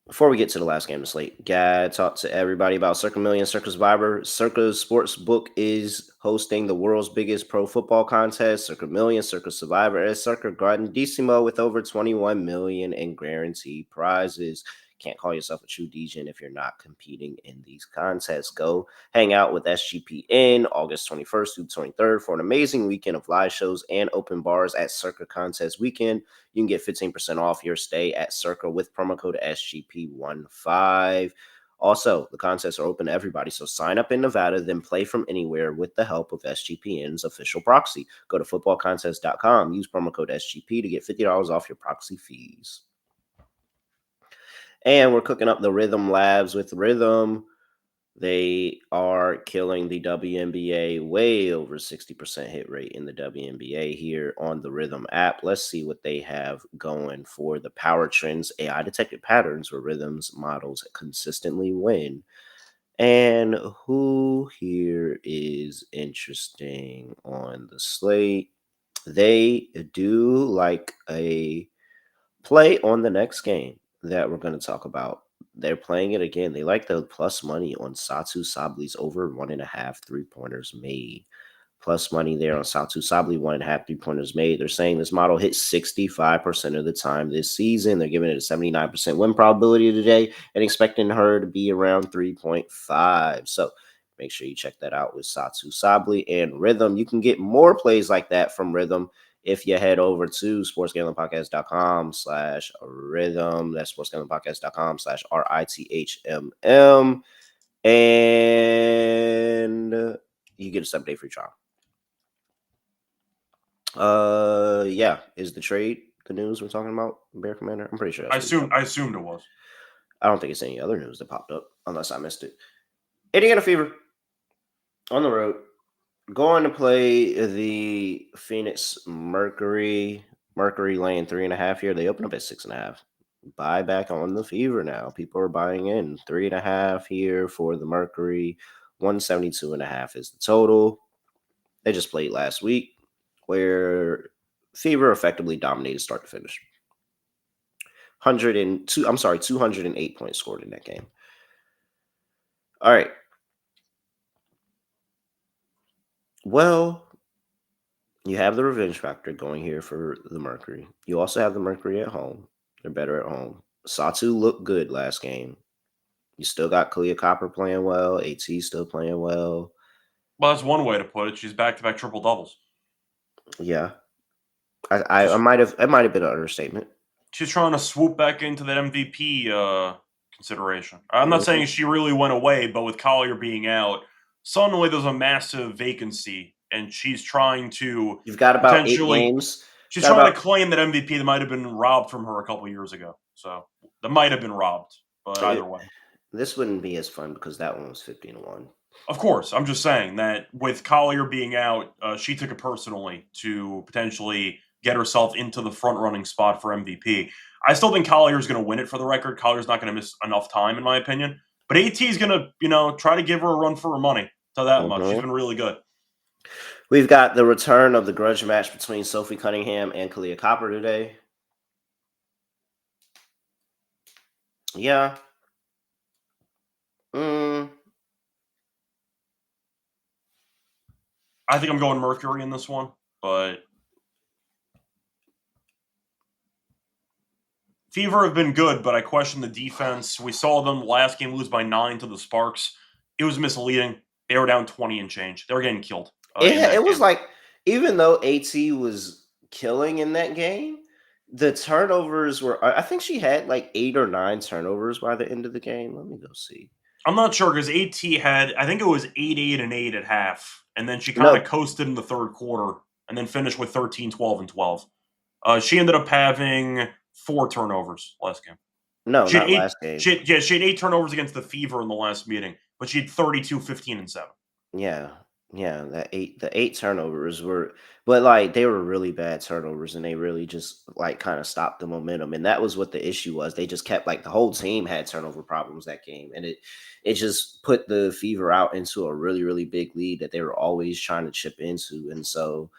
Before we get to the last game of the slate, gotta talk to everybody about Circa Million, Circa Survivor. Circa Sportsbook is hosting the world's biggest pro football contest, Circa Million, Circa Survivor, and Circa Grandissimo with over 21 million in guaranteed prizes. Can't call yourself a true DJ if you're not competing in these contests. Go hang out with SGPN August 21st through 23rd for an amazing weekend of live shows and open bars at Circa Contest Weekend. You can get 15% off your stay at Circa with promo code SGP15. Also, the contests are open to everybody, so sign up in Nevada, then play from anywhere with the help of SGPN's official proxy. Go to footballcontest.com, use promo code SGP to get $50 off your proxy fees. And we're cooking up the Rhythm Labs with Rhythm. They are killing the WNBA, way over 60% hit rate in the WNBA here on the Rhythm app. Let's see what they have going for the Power Trends AI detected patterns where Rhythm's models consistently win. And who here is interesting on the slate? They do like a play on the next game that we're going to talk about. They're playing it again. They like the plus money on Satu Sabli's over 1.5 3-pointers made. Plus money there on Satu Sabli, 1.5 3-pointers made. They're saying this model hits 65% of the time this season. They're giving it a 79% win probability today and expecting her to be around 3.5. So make sure you check that out with Satu Sabli and Rhythm. You can get more plays like that from Rhythm if you head over to sportsgamblingpodcast.com/rhythm. That's sportsgamblingpodcast.com/RITHMM. And you get a 7-day free trial. Yeah. Is the trade the news we're talking about, Bear Commander? I'm pretty sure that's I assumed it was. I don't think it's any other news that popped up, unless I missed it. Indiana Fever on the road. Going to play the Phoenix Mercury. Mercury laying 3.5 here. They open up at 6.5. Buy back on the Fever now. People are buying in. 3.5 here for the Mercury. 172.5 is the total. They just played last week where Fever effectively dominated start to finish. 208 points scored in that game. All right. Well, you have the revenge factor going here for the Mercury. You also have the Mercury at home. They're better at home. Satu looked good last game. You still got Kalia Copper playing well. AT still playing well. Well, that's one way to put it. She's back-to-back triple doubles. Yeah. I might have been an understatement. She's trying to swoop back into that MVP consideration. I'm not saying she really went away, but with Collier being out, suddenly there's a massive vacancy, and she's trying to. You've got about 8 games. She's trying to claim that MVP that might have been robbed from her a couple years ago. So that might have been robbed, but either way. This wouldn't be as fun because that one was 15-1. Of course, I'm just saying that with Collier being out, she took it personally to potentially get herself into the front-running spot for MVP. I still think Collier is going to win it for the record. Collier's not going to miss enough time, in my opinion. But AT is going to, try to give her a run for her money. Tell that much. She's been really good. We've got the return of the grudge match between Sophie Cunningham and Kalia Copper today. Yeah. Mm. I think I'm going Mercury in this one, but Fever have been good, but I question the defense. We saw them last game lose by 9 to the Sparks. It was misleading. They were down 20 and change. They were getting killed in that It was game. like, even though AT was killing in that game, the turnovers were. I think she had like 8 or 9 turnovers by the end of the game. Let me go see. I'm not sure because AT had, I think it was 8, 8, and 8 at half, and then she kind of No, coasted in the third quarter and then finished with 13, 12, and 12. She ended up having 4 turnovers last game. no, She had not 8. last game. She had 8 turnovers against the Fever in the last meeting, but she had 32, 15, and 7. Yeah, yeah, the 8 turnovers were, but, like, they were really bad turnovers, and they really just, like, kinda stopped the momentum, and that was what the issue was. They just kept, like, the whole team had turnover problems that game, and it just put the Fever out into a really, really big lead that they were always trying to chip into, and so,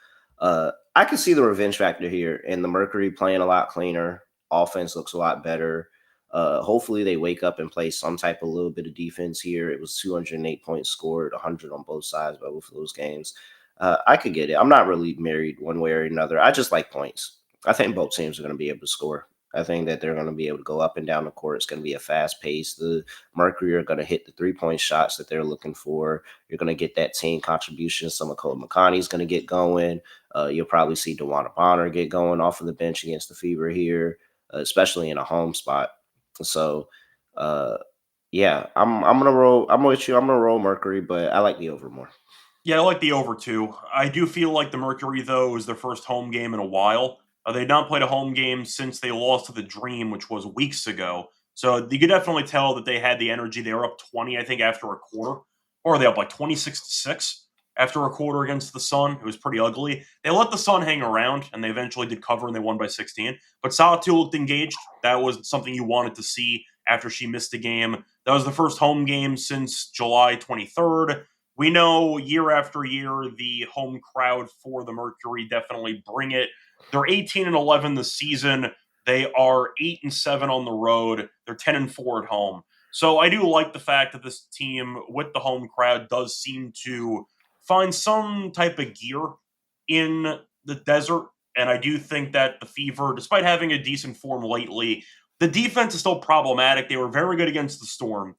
I can see the revenge factor here, and the Mercury playing a lot cleaner, offense looks a lot better. Hopefully they wake up and play some type of little bit of defense here. It was 208 points scored, 100 on both sides by both of those games. I could get it. I'm not really married one way or another. I just like points. I think both teams are going to be able to score. I think that they're going to be able to go up and down the court. It's going to be a fast pace. The Mercury are going to hit the 3-point shots that they're looking for. You're going to get that team contribution. Some of Cole McConney's going to get going. You'll probably see DeWanna Bonner get going off of the bench against the Fever here, especially in a home spot. So, uh, yeah, I'm gonna roll. I'm with you. I'm gonna roll Mercury, but I like the over more. Yeah, I like the over too. I do feel like the Mercury, though, is their first home game in a while. They've not played a home game since they lost to the Dream, which was weeks ago. So you could definitely tell that they had the energy. They were up 20, I think, after a quarter. Or are they up like 26-6 after a quarter against the Sun? It was pretty ugly. They let the Sun hang around, and they eventually did cover, and they won by 16. But Satu looked engaged. That was something you wanted to see after she missed a game. That was the first home game since July 23rd. We know year after year the home crowd for the Mercury definitely bring it. They're 18 and 11 this season. They are 8 and 7 on the road. They're 10 and 4 at home. So I do like the fact that this team with the home crowd does seem to find some type of gear in the desert. And I do think that the Fever, despite having a decent form lately, the defense is still problematic. They were very good against the Storm.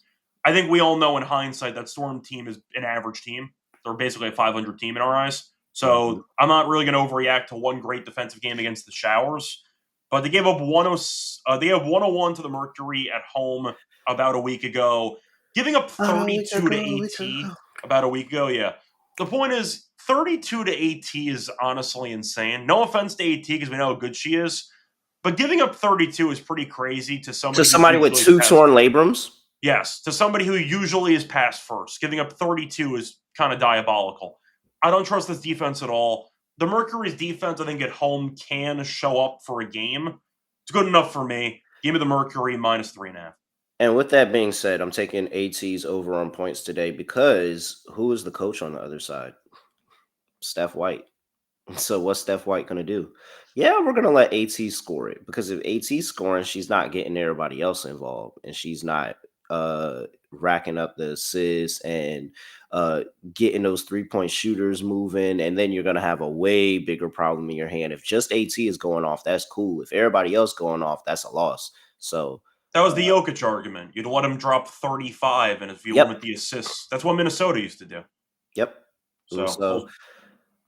I think we all know in hindsight that Storm team is an average team. They're basically a 500 team in our eyes. Mhm. So I'm not really going to overreact to one great defensive game against the Showers. But they gave up 10. They have 101 to the Mercury at home about a week ago, giving up About a week 32 to ago, a week ago. AT about a week ago. Yeah, the point is 32 to AT is honestly insane. No offense to AT because we know how good she is, but giving up 32 is pretty crazy to To somebody who somebody with usually is 2 past. torn labrums. Yes, to somebody who usually is pass first. Giving up 32 is kind of diabolical. I don't trust this defense at all. The Mercury's defense, I think, at home can show up for a game. It's good enough for me. Give me the Mercury minus 3.5. And with that being said, I'm taking AT's over on points today because who is the coach on the other side? Steph White. So what's Steph White gonna do? Yeah, we're gonna let AT score it because if AT's scoring, she's not getting everybody else involved, and she's not racking up the assists and uh getting those 3-point shooters moving, and then you're gonna have a way bigger problem in your hand. If just AT is going off, that's cool. If everybody else going off, that's a loss. So That was the Jokic argument. You'd let him drop 35, and if you yep, limit the assists, that's what Minnesota used to do. yep. And So so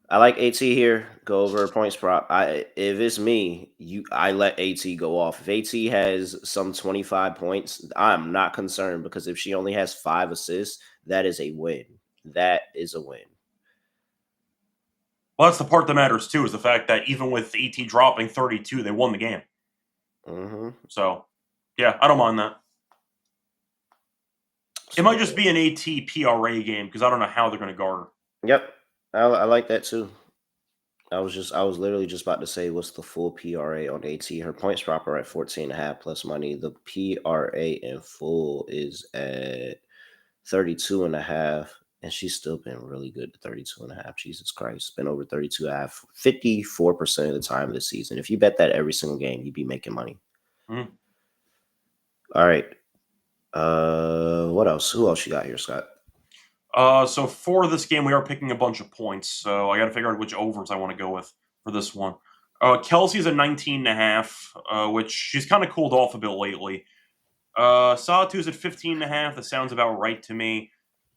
I like AT here. Go over points prop. If it's me, I let AT go off. If AT has some 25 points, I'm not concerned because if she only has 5 assists, that is a win. That is a win. well, that's the part that matters too, is the fact that even with AT dropping 32, they won the game. Hmm. So, yeah, I don't mind that. It So might just be an AT PRA game because I don't know how they're going to guard her. yep, I like that too. I was literally just about to say what's the full PRA on AT. Her points prop are at 14.5 plus money. The PRA in full is at 32.5. And she's still been really good at 32.5. Jesus Christ. Been over 32.5, 54% of the time this season. If you bet that every single game, you'd be making money. Mm-hmm. All right. What else? Who else you got here, Scott? So for this game, we are picking a bunch of points. So I got to figure out which overs I want to go with for this one. Kelsey's a 19.5, which she's kind of cooled off a bit lately. Sawtooth's at 15.5. That sounds about right to me.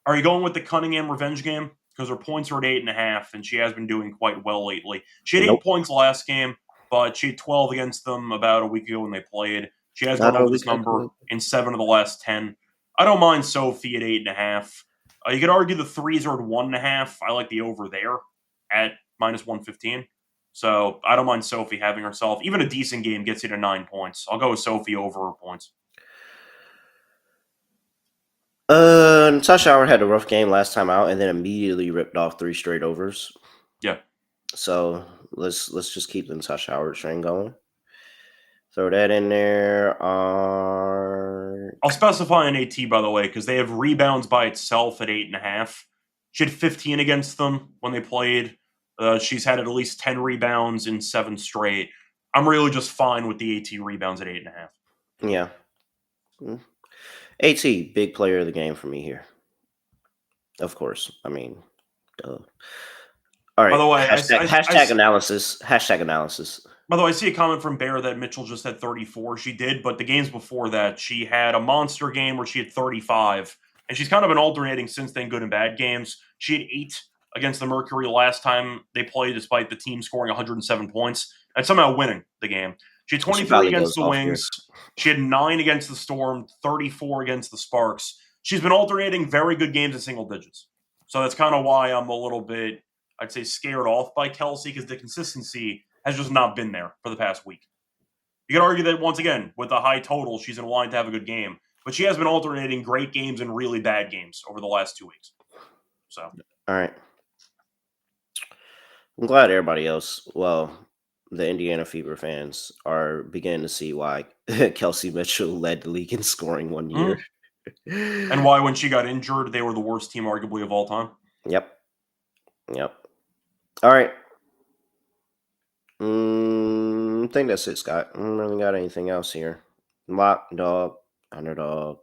Are you going with the Cunningham revenge game? Because her points are at 8.5, and she has been doing quite well lately. She had 8 points last game, but she had 12 against them about a week ago when they played. She has gone over this number in 7 of the last 10. I don't mind Sophie at 8.5. You could argue the threes are at 1.5. I like the over there at minus 115. So I don't mind Sophie having herself. Even a decent game gets you to 9 points. I'll go with Sophie over her points. Natasha Howard had a rough game last time out and then immediately ripped off 3 straight overs. Yeah. So let's just keep the Natasha Howard train going. Throw that in there. I'll specify an AT, by the way, because they have rebounds by itself at 8.5. She had 15 against them when they played. She's had at least 10 rebounds in 7 straight. I'm really just fine with the AT rebounds at 8.5. Yeah. AT, big player of the game for me here. Of course. I mean, duh. All right. By the way, hashtag analysis. Hashtag analysis. By the way, I see a comment from Bear that Mitchell just had 34. She did, but the games before that, she had a monster game where she had 35. And she's kind of been alternating since then, good and bad games. She had 8 against the Mercury last time they played, despite the team scoring 107 points and somehow winning the game. She had 23 against the Wings. She had 9 against the Storm, 34 against the Sparks. She's been alternating very good games in single digits. So that's kind of why I'm a little bit, I'd say, scared off by Kelsey, because the consistency has just not been there for the past week. You could argue that, once again, with a high total, she's in line to have a good game. But she has been alternating great games and really bad games over the last 2 weeks. So, all right. I'm glad everybody else, well, the Indiana Fever fans, are beginning to see why Kelsey Mitchell led the league in scoring one year. And why, when she got injured, they were the worst team, arguably, of all time. Yep. All right. I think that's it, Scott. I don't really got anything else here. Lock, dog, underdog.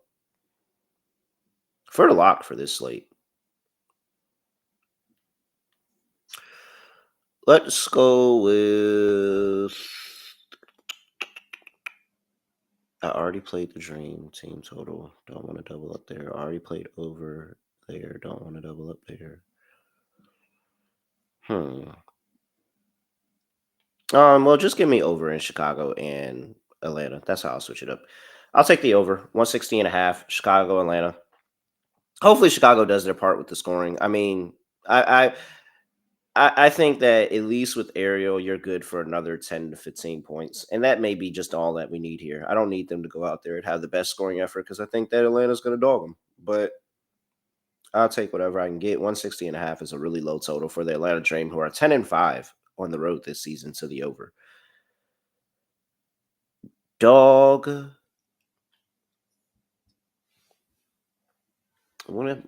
For the lock for this slate. Let's go with... I already played the Dream Team total. Don't want to double up there. I already played over there. Don't want to double up there. Well, just give me over in Chicago and Atlanta. That's how I'll switch it up. I'll take the over. 160.5. Chicago, Atlanta. Hopefully Chicago does their part with the scoring. I mean, I think that at least with Ariel, you're good for another 10 to 15 points. And that may be just all that we need here. I don't need them to go out there and have the best scoring effort, because I think that Atlanta's going to dog them. But I'll take whatever I can get. 160.5 is a really low total for the Atlanta Dream, who are 10-5 on the road this season, to the over. Dog. What have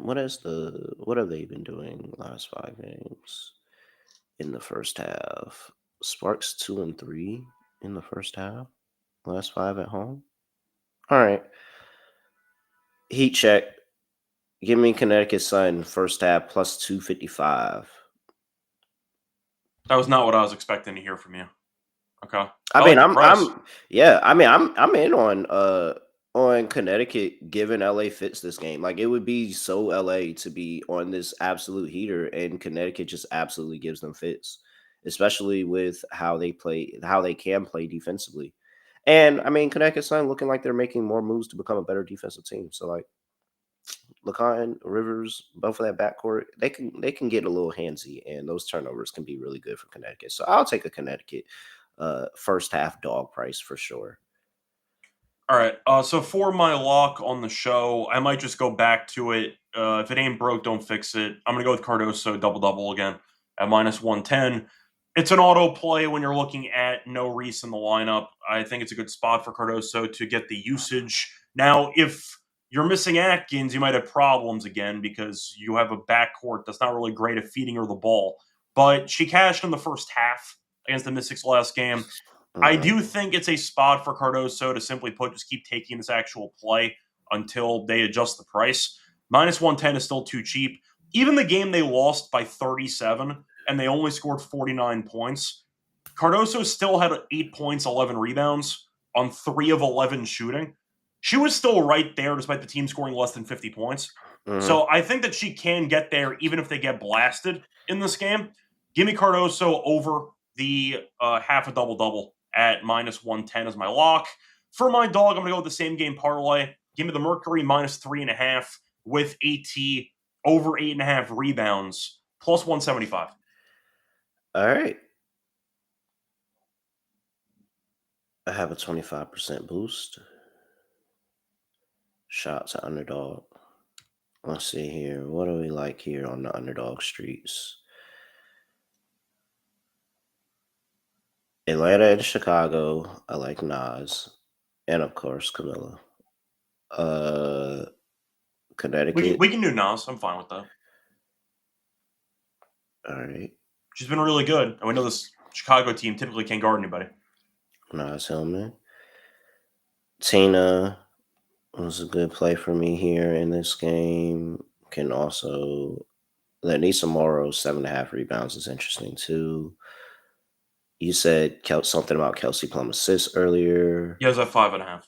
they been doing last 5 games in the first half? Sparks 2-3 in the first half. Last 5 at home. All right. Heat check. Give me Connecticut Sun first half plus 255. That was not what I was expecting to hear from you. Okay. I'm in on Connecticut, given LA fits this game. Like, it would be so LA to be on this absolute heater, and Connecticut just absolutely gives them fits, especially with how they can play defensively. And I mean, Connecticut Sun looking like they're making more moves to become a better defensive team. So, like, LeCon, Rivers, both of that backcourt, they can get a little handsy, and those turnovers can be really good for Connecticut. So I'll take a Connecticut first half dog price for sure. All right. So for my lock on the show, I might just go back to it. If it ain't broke, don't fix it. I'm going to go with Cardoso double-double again at minus 110. It's an auto play when you're looking at no Reese in the lineup. I think it's a good spot for Cardoso to get the usage. Now, if you're missing Atkins, you might have problems again because you have a backcourt that's not really great at feeding her the ball. But she cashed in the first half against the Mystics last game. I do think it's a spot for Cardoso to simply put, just keep taking this actual play until they adjust the price. Minus 110 is still too cheap. Even the game they lost by 37 and they only scored 49 points, Cardoso still had 8 points, 11 rebounds on 3 of 11 shooting. She was still right there despite the team scoring less than 50 points. So I think that she can get there even if they get blasted in this game. Give me Cardoso over the half a double-double at minus 110 as my lock. For my dog, I'm going to go with the same game parlay. Give me the Mercury minus 3.5 with AT over 8.5 rebounds plus 175. All right. I have a 25% boost. Shout out to Underdog. Let's see here. What do we like here on the Underdog streets? Atlanta and Chicago. I like Nas. And of course, Camilla. Connecticut. We can do Nas. I'm fine with that. All right. She's been really good. And we know this Chicago team typically can't guard anybody. Nas Hillman. Tina was a good play for me here in this game. Can also Lanisa Morrow's 7.5 rebounds is interesting too. You said something about Kelsey Plum assists earlier. Yeah, it's at 5.5.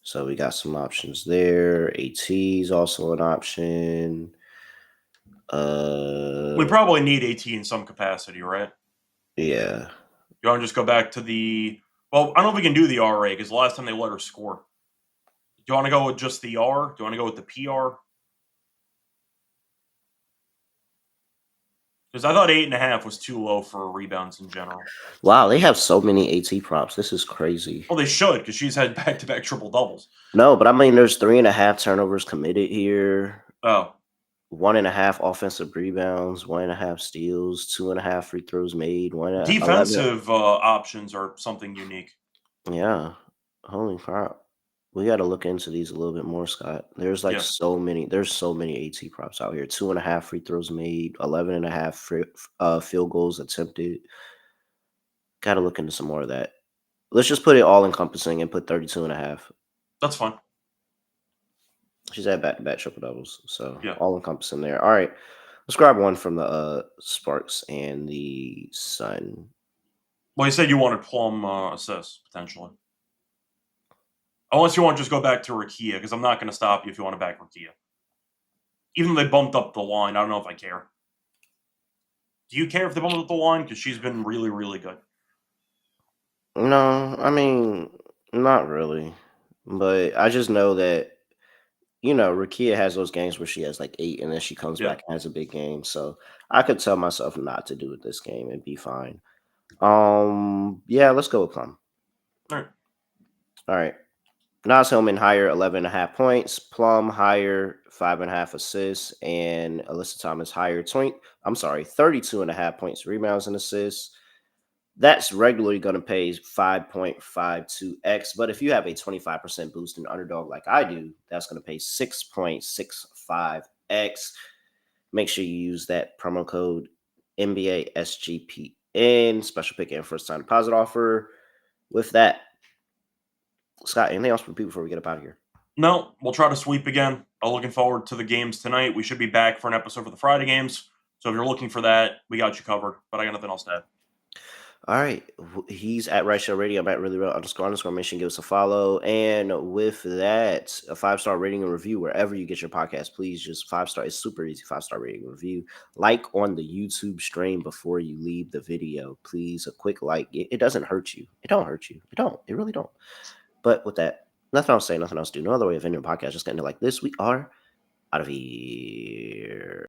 So we got some options there. AT is also an option. We probably need AT in some capacity, right? Yeah. You want to just go back to the... Well, I don't know if we can do the RA because last time they let her score. Do you want to go with just the R? Do you want to go with the PR? Because I thought 8.5 was too low for rebounds in general. Wow, they have so many AT props. This is crazy. Well, they should because she's had back-to-back triple doubles. No, but I mean, there's 3.5 turnovers committed here. Oh. 1.5 offensive rebounds, 1.5 steals, 2.5 free throws made. Defensive options are something unique. Yeah. Holy crap. We got to look into these a little bit more, Scott. There's so many. There's so many AT props out here. 2.5 free throws made, 11.5 field goals attempted. Got to look into some more of that. Let's just put it all encompassing and put 32.5. That's fine. She's had back-to-back triple doubles, so yeah, all encompassing there. All right, let's grab one from the Sparks and the Sun. Well, you said you wanted Plum assists potentially. Unless you want to just go back to Rakia, because I'm not going to stop you if you want to back Rakia. Even though they bumped up the line, I don't know if I care. Do you care if they bumped up the line? Because she's been really, really good. No, I mean, not really. But I just know that, Rakia has those games where she has like 8 and then she comes back and has a big game. So I could tell myself not to do it this game and be fine. Yeah, let's go with Plum. All right. Nas Hillman higher 11.5 points, Plum higher 5.5 assists, and Alyssa Thomas higher 32.5 points, rebounds, and assists. That's regularly going to pay 5.52x, but if you have a 25% boost in Underdog like I do, that's going to pay 6.65x. Make sure you use that promo code NBA SGPN, special pick and first time deposit offer. With that, Scott, anything else for people before we get up out of here? No, we'll try to sweep again. I'm looking forward to the games tonight. We should be back for an episode for the Friday games. So if you're looking for that, we got you covered. But I got nothing else to add. All right. He's at Reichel Radio. I'm at really real __. Make sure you give us a follow. And with that, a 5-star rating and review wherever you get your podcast. Please just 5-star. It's super easy. 5-star rating and review. Like on the YouTube stream before you leave the video. Please, a quick like. It doesn't hurt you. It don't hurt you. It don't. It really don't. But with that, nothing else to say, nothing else to do. No other way of ending a podcast. Just getting to like this. We are out of here.